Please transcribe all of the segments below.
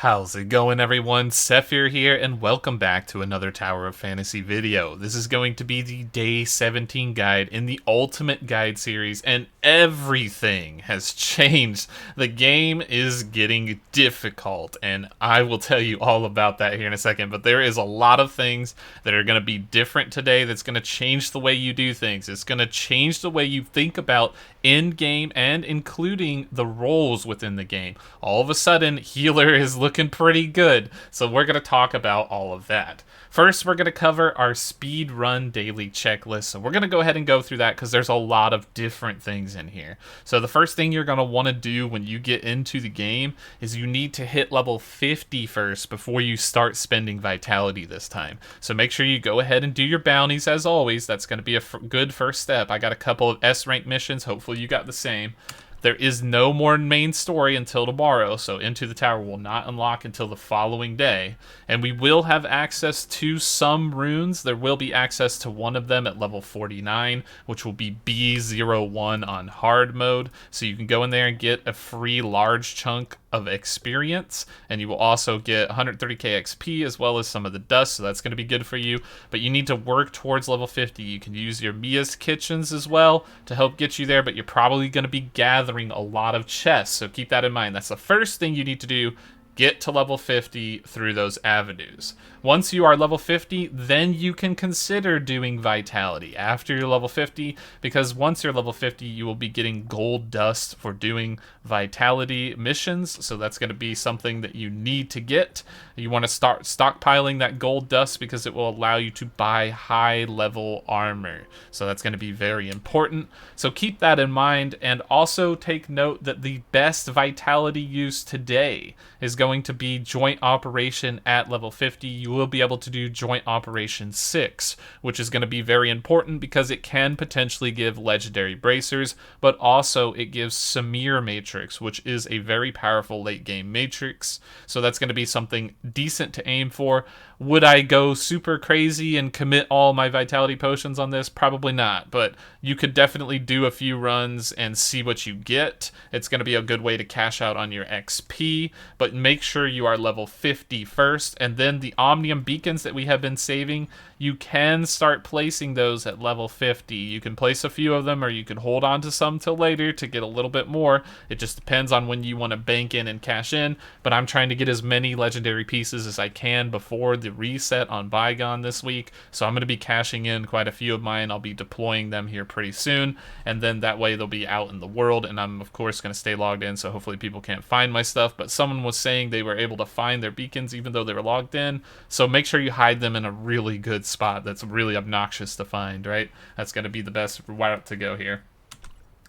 How's it going, everyone? Sethphir here, and welcome back to another Tower of Fantasy video. This is going to be the Day 17 guide in the Ultimate Guide series, and everything has changed. The game is getting difficult, and I will tell you all about that here in a second, but there is a lot of things that are going to be different today that's going to change the way you do things. It's going to change the way you think about in-game and including the roles within the game. All of a sudden, healer is looking pretty good, so we're going to talk about all of that. First, we're going to cover our speedrun daily checklist, so we're going to go ahead and go through that because there's a lot of different things in here. So the first thing you're going to want to do when you get into the game is you need to hit level 50 first before you start spending vitality this time. So make sure you go ahead and do your bounties as always. That's going to be a good first step. I got a couple of S-rank missions. Hopefully you got the same. There is no more main story until tomorrow, so Into the Tower will not unlock until the following day. And we will have access to some runes. There will be access to one of them at level 49, which will be B01 on hard mode. So you can go in there and get a free large chunk of experience, and you will also get 130k XP as well as some of the dust, so that's going to be good for you. But you need to work towards level 50. You can use your Mia's Kitchens as well to help get you there, but you're probably going to be gathering a lot of chests, so keep that in mind. That's the first thing you need to do. Get to level 50 through those avenues. Once you are level 50, then you can consider doing vitality after you're level 50, because once you're level 50, you will be getting gold dust for doing vitality missions, so that's going to be something that you need to get. You want to start stockpiling that gold dust because it will allow you to buy high level armor, so that's going to be very important. So keep that in mind, and also take note that the best vitality use today is going to be Joint Operation at level 50. You will be able to do Joint Operation 6, which is going to be very important because it can potentially give legendary bracers, but also it gives Samir Matrix, which is a very powerful late game matrix. So that's going to be something decent to aim for. Would I go super crazy and commit all my vitality potions on this? Probably not, but you could definitely do a few runs and see what you get. It's going to be a good way to cash out on your XP, but make sure you are level 50 first, and then the Omnium Beacons that we have been saving, you can start placing those at level 50. You can place a few of them, or you can hold on to some till later to get a little bit more. It just depends on when you want to bank in and cash in, but I'm trying to get as many legendary pieces as I can before the reset on Bygone this week, so I'm going to be cashing in quite a few of mine. I'll be deploying them here pretty soon, and then that way they'll be out in the world, and I'm of course going to stay logged in, so hopefully people can't find my stuff. But someone was saying they were able to find their beacons even though they were logged in, so make sure you hide them in a really good spot that's really obnoxious to find, right? That's going to be the best route to go here.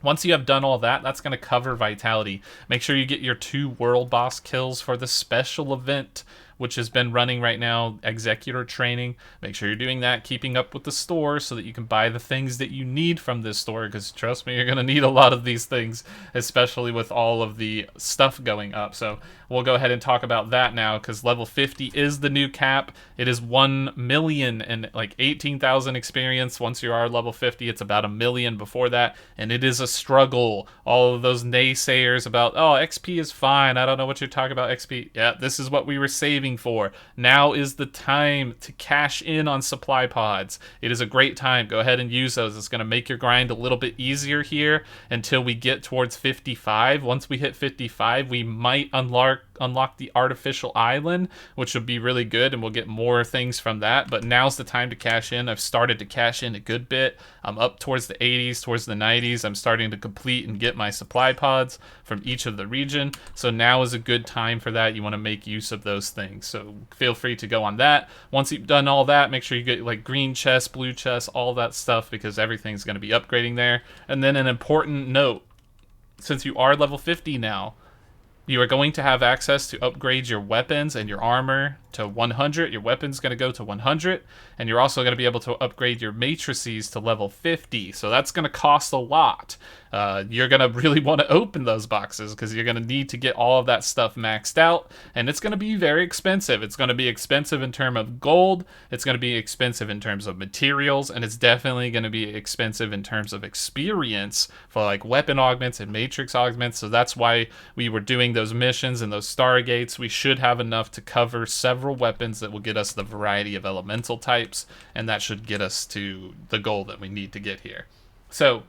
Once you have done all that, that's going to cover vitality. Make sure you get your 2 world boss kills for the special event, which has been running right now, Executor Training. Make sure you're doing that, keeping up with the store so that you can buy the things that you need from this store, because trust me, you're going to need a lot of these things, especially with all of the stuff going up. So we'll go ahead and talk about that now, because level 50 is the new cap. It is 1 million and like 18,000 experience. Once you are level 50, it's about 1 million before that, and it is a struggle. All of those naysayers about, oh, XP is fine, I don't know what you're talking about XP. Yeah, this is what we were saving for. Now is the time to cash in on supply pods. It is a great time. Go ahead and use those. It's going to make your grind a little bit easier here until we get towards 55. Once we hit 55, we might unlock the artificial island, which would be really good, and we'll get more things from that. But now's the time to cash in. I've started to cash in a good bit. I'm up towards the 80s, towards the 90s. I'm starting to complete and get my supply pods from each of the region. So now is a good time for that. You want to make use of those things. So feel free to go on that. Once you've done all that, make sure you get like green chests, blue chests, all that stuff, because everything's going to be upgrading there. And then an important note, since you are level 50 now, you are going to have access to upgrade your weapons and your armor to 100. Your weapon's going to go to 100, and you're also going to be able to upgrade your matrices to level 50. So that's going to cost a lot. You're going to really want to open those boxes because you're going to need to get all of that stuff maxed out, and it's going to be very expensive. It's going to be expensive in terms of gold, it's going to be expensive in terms of materials, and it's definitely going to be expensive in terms of experience for like weapon augments and matrix augments. So that's why we were doing those missions and those stargates, we should have enough to cover several weapons that will get us the variety of elemental types, and that should get us to the goal that we need to get here. So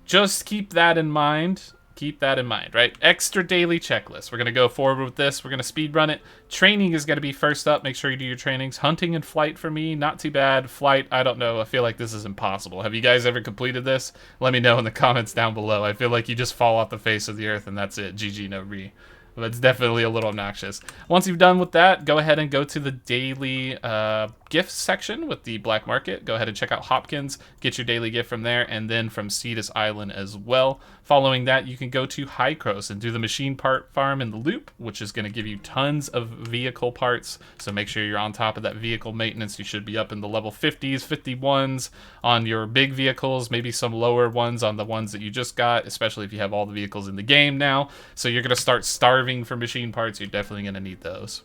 just keep that in mind. Keep that in mind, right? Extra daily checklist. We're going to go forward with this. We're going to speed run it. Training is going to be first up. Make sure you do your trainings. Hunting and flight for me, not too bad. Flight, I don't know. I feel like this is impossible. Have you guys ever completed this? Let me know in the comments down below. I feel like you just fall off the face of the earth and that's it. GG, no re. That's definitely a little obnoxious. Once you've done with that, go ahead and go to the daily gifts section with the black market. Go ahead and check out Hopkins, get your daily gift from there, and then from Cetus Island as well. Following that, you can go to Hycros and do the machine part farm in the loop, which is going to give you tons of vehicle parts. So make sure you're on top of that vehicle maintenance. You should be up in the level 50s, 51s on your big vehicles, maybe some lower ones on the ones that you just got, especially if you have all the vehicles in the game now. So you're going to start starving for machine parts. You're definitely going to need those.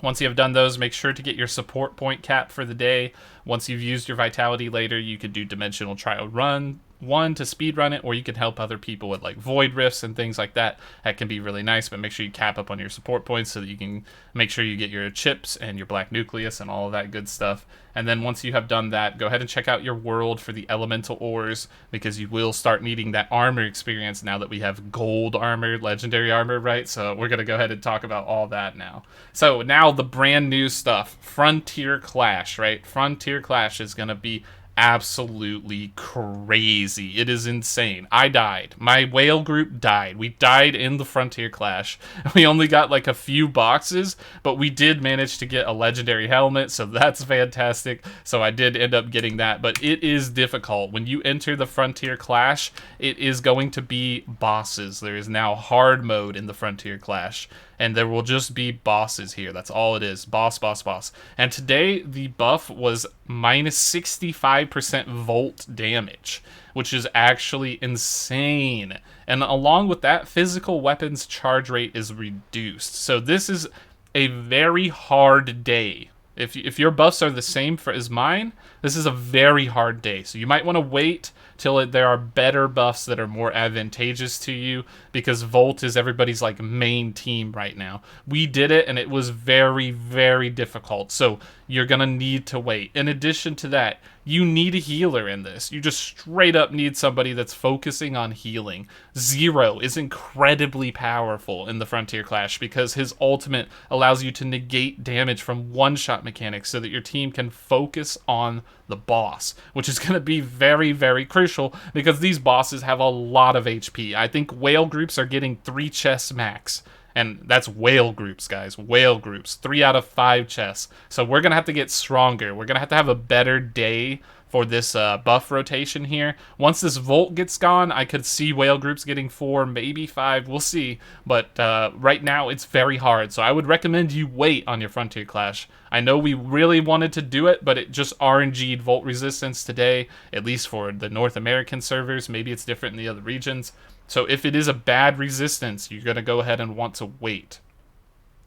Once you have done those, make sure to get your support point cap for the day. Once you've used your vitality later, you could do dimensional trial run 1 to speed run it, or you can help other people with like void rifts and things like that. That can be really nice, but make sure you cap up on your support points so that you can make sure you get your chips and your black nucleus and all of that good stuff. And then once you have done that, go ahead and check out your world for the elemental ores, because you will start needing that armor experience now that we have gold armor, legendary armor, right? So we're going to go ahead and talk about all that now. So now the brand new stuff, Frontier Clash, right? Frontier Clash is going to be absolutely crazy. It is insane. I died. My whale group died. We died in the Frontier Clash. We only got like a few boxes, but we did manage to get a legendary helmet, so that's fantastic. So I did end up getting that, but it is difficult. When you enter the Frontier Clash, it is going to be bosses. There is now hard mode in the Frontier Clash, and there will just be bosses here. That's all it is. Boss, boss, boss. And today, the buff was minus 65% volt damage, which is actually insane. And along with that, physical weapons charge rate is reduced. So this is a very hard day. If your buffs are the same as mine, this is a very hard day. So you might want to wait till there are better buffs that are more advantageous to you, because Volt is everybody's like main team right now. We did it and it was very, very difficult. So you're going to need to wait. In addition to that, you need a healer in this. You just straight up need somebody that's focusing on healing. Zero is incredibly powerful in the Frontier Clash because his ultimate allows you to negate damage from one-shot mechanics so that your team can focus on the boss, which is going to be very, very crucial because these bosses have a lot of HP. I think whale groups are getting 3 chests max. And that's whale groups, guys. Whale groups. 3 out of 5 chests. So we're going to have to get stronger. We're going to have a better day for this buff rotation here. Once this Volt gets gone, I could see whale groups getting 4, maybe 5. We'll see. But right now, it's very hard. So I would recommend you wait on your Frontier Clash. I know we really wanted to do it, but it just RNG'd Volt resistance today, at least for the North American servers. Maybe it's different in the other regions. So if it is a bad resistance, you're going to go ahead and want to wait.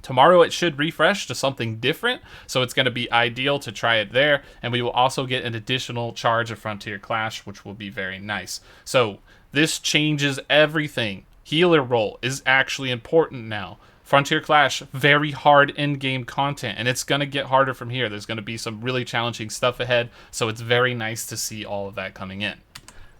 Tomorrow it should refresh to something different, so it's going to be ideal to try it there, and we will also get an additional charge of Frontier Clash, which will be very nice. So this changes everything. Healer role is actually important now. Frontier Clash, very hard in-game content, and it's going to get harder from here. There's going to be some really challenging stuff ahead, so it's very nice to see all of that coming in.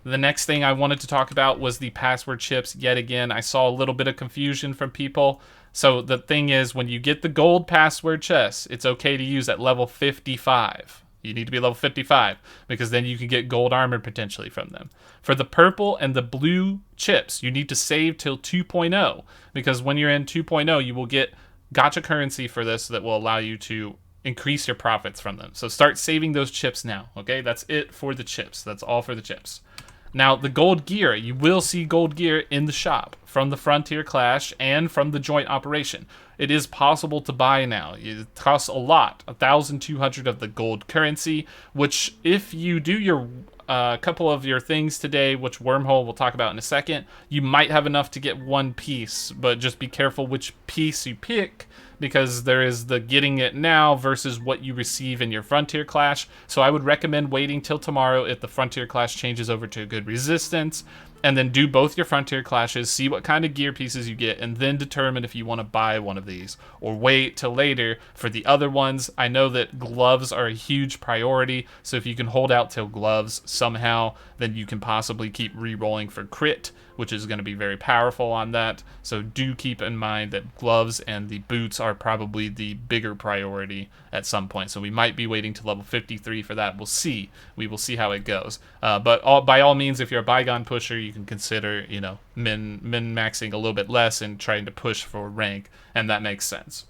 The next thing I wanted to talk about was the password chips. Yet again, I saw a little bit of confusion from people. So the thing is, when you get the gold password chests, it's okay to use at level 55. You need to be level 55 because then you can get gold armor potentially from them. For the purple and the blue chips, you need to save till 2.0 because when you're in 2.0, you will get gacha currency for this that will allow you to increase your profits from them. So start saving those chips now, okay? That's it for the chips. That's all for the chips. Now, the gold gear, you will see gold gear in the shop from the Frontier Clash and from the joint operation. It is possible to buy now. It costs a lot, 1,200 of the gold currency, which if you do your couple of your things today, which Wormhole we'll talk about in a second, you might have enough to get one piece, but just be careful which piece you pick because there is the getting it now versus what you receive in your Frontier Clash. So I would recommend waiting till tomorrow if the Frontier Clash changes over to a good resistance. and then do both your frontier clashes, see what kind of gear pieces you get, and then determine if you want to buy one of these or wait till later for the other ones. I know that gloves are a huge priority, so if you can hold out till gloves somehow, then you can possibly keep re-rolling for crit, which is going to be very powerful on that. So do keep in mind that gloves and the boots are probably the bigger priority at some point. So we might be waiting to level 53 for that. We'll see. We will see how it goes. But by all means, if you're a bygone pusher, you can consider, you know, min-maxing a little bit less and trying to push for rank, and that makes sense.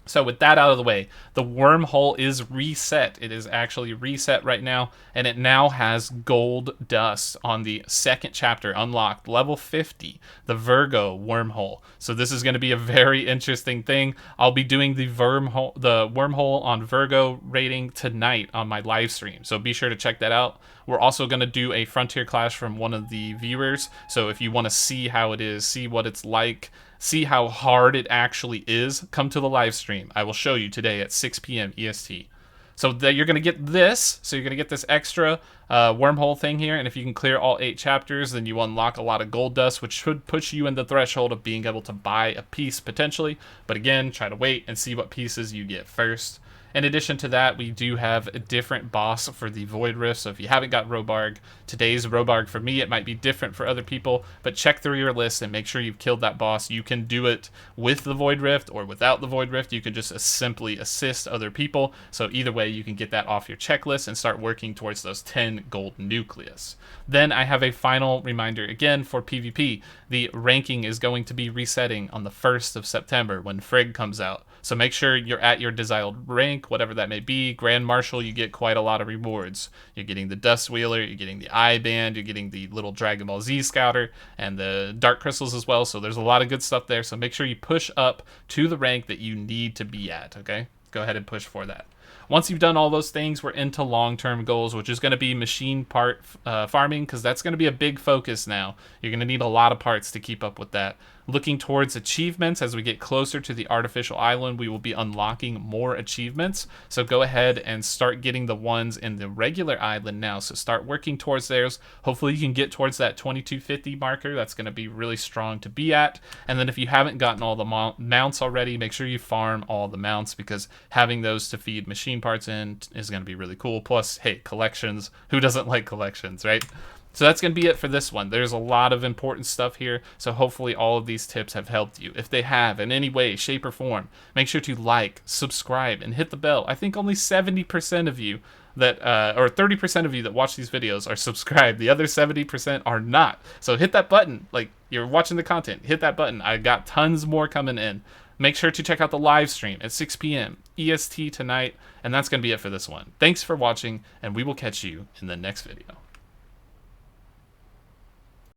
So with that out of the way, the wormhole is reset. It is actually reset right now, and it now has gold dust on the second chapter unlocked, level 50, the Virgo wormhole. So this is going to be a very interesting thing. I'll be doing the wormhole on Virgo rating tonight on my live stream, so be sure to check that out. We're also going to do a frontier clash from one of the viewers, so if you want to see how it is, see what it's like, see how hard it actually is, come to the live stream. I will show you today at 6 p.m. EST. So you're going to get this. So you're going to get this extra wormhole thing here. And if you can clear all 8 chapters, then you unlock a lot of gold dust, which should push you in the threshold of being able to buy a piece potentially. But again, try to wait and see what pieces you get first. In addition to that, we do have a different boss for the Void Rift, so if you haven't got Robarg, today's Robarg for me. It might be different for other people, but check through your list and make sure you've killed that boss. You can do it with the Void Rift or without the Void Rift. You can just simply assist other people, so either way you can get that off your checklist and start working towards those 10 gold nucleus. Then I have a final reminder again for PvP. The ranking is going to be resetting on the 1st of September when Frigg comes out. So make sure you're at your desired rank, whatever that may be. Grand Marshal, you get quite a lot of rewards. You're getting the Dust Wheeler, you're getting the Eye Band, you're getting the little Dragon Ball Z Scouter, and the Dark Crystals as well. So there's a lot of good stuff there. So make sure you push up to the rank that you need to be at, okay? Go ahead and push for that. Once you've done all those things, we're into long-term goals, which is going to be machine part farming, because that's going to be a big focus now. You're going to need a lot of parts to keep up with that. Looking towards achievements, as we get closer to the artificial island, we will be unlocking more achievements. So go ahead and start getting the ones in the regular island now. So start working towards theirs. Hopefully you can get towards that 2250 marker. That's going to be really strong to be at. And then if you haven't gotten all the mounts already, make sure you farm all the mounts, because having those to feed machine parts in is going to be really cool. Plus, hey, collections. Who doesn't like collections, right? So that's going to be it for this one. There's a lot of important stuff here, so hopefully all of these tips have helped you. If they have in any way, shape, or form, make sure to like, subscribe, and hit the bell. I think only 70% of you that, or 30% of you that watch these videos are subscribed. The other 70% are not. So hit that button. Like, you're watching the content, hit that button. I got tons more coming in. Make sure to check out the live stream at 6 p.m. EST tonight, and that's going to be it for this one. Thanks for watching, and we will catch you in the next video.